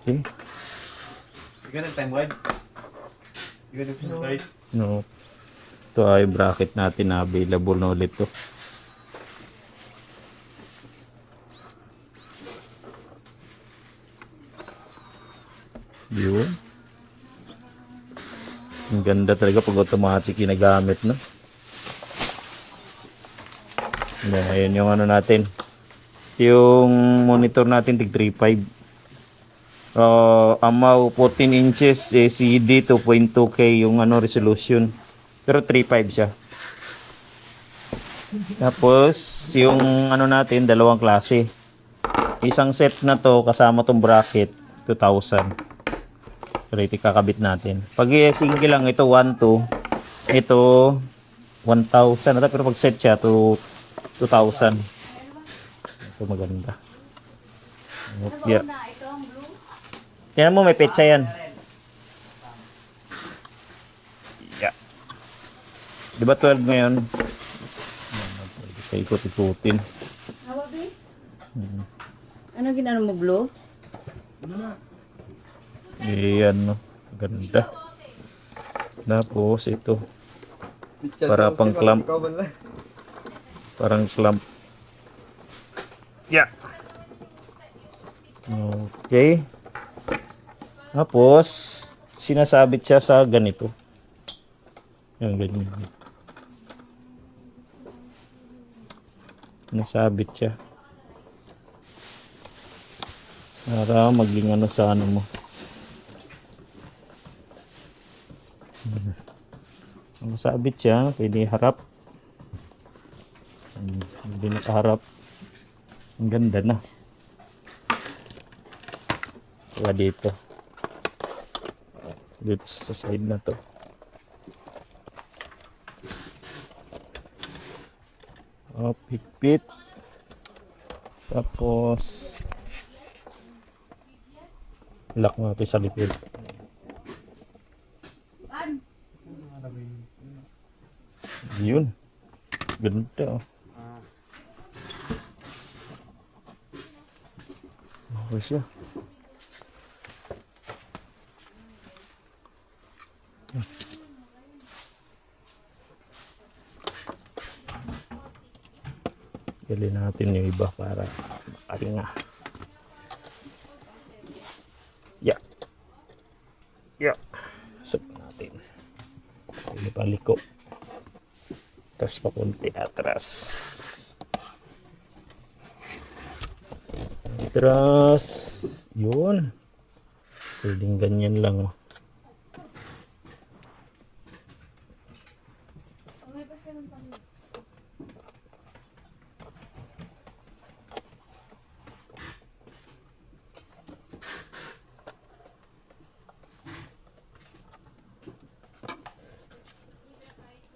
Okay. You got a time wide? You got a time wide? No. Ito ay bracket natin na available na ulit to. Yun. Ang ganda talaga pag automatic ginagamit, no? Ayan yung ano natin. Yung monitor natin tig 3.5. Amaw 14 inches LCD 2.2K yung ano resolution. Pero 3.5 siya. Tapos yung ano natin dalawang klase. Isang set na to kasama tong bracket 2,000. Pero ito kakabit natin. Pag single lang ito 1.2, ito 1,000 pero pag set siya to 2,000. Ito maganda. Yeah. Tingnan mo may petsa yan. Yeah. Di ba 12 ngayon? Kaya ikot-ikutin. Ano ginano mo, Blue? Ayan, no. Ganda. Tapos ito. Para pang clamp. Parang clamp. Yeah. Okay. Tapos sinasabit siya sa ganito. Yan, ganyan. Nasabit siya. Para maging ano sa ano mo. Nasabit siya, pwede harap. Hindi nakaharap. Ang ganda na. Saka dito. Dito sa side na to. Higpit. Tapos lock natin sa likod. Yun. Ganda, oh. Okay siya. Gali natin yung iba para makaringa. Yeah. Yeah. Sub natin. Pwede paliko. Tapos pakunti atras. Atras. Yun. Pwedeng ganyan lang, oh.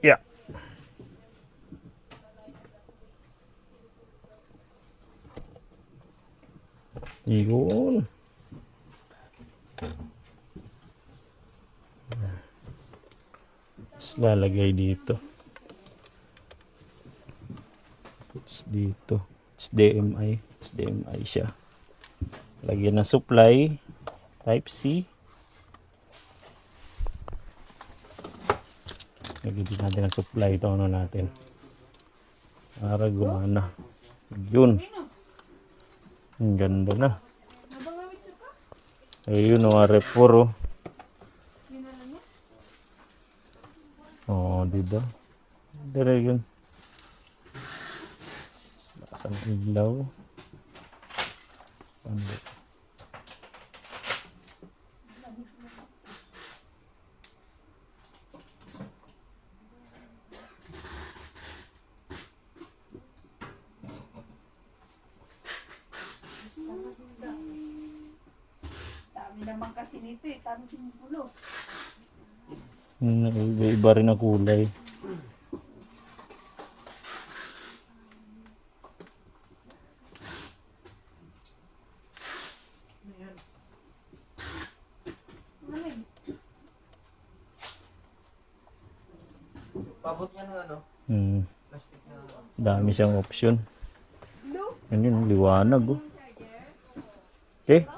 Yeah. Yun. Tapos lalagay dito. Tapos dito. HDMI. HDMI siya. Lagyan ng supply. Type C. Lagyan din natin ng supply. Ito ano natin. Para gumana. Yun. Ang ganda na. Ayun o, R4 o. Oo, diba? Dire yun. Lakas ang ilaw. Ano? Dami naman kasi nito eh. Dami sinupulo. Iba rin ang kulay. Pabot nga ng ano? Plastic na. Dami siyang option. Yan yun, liwanag oh. Okay.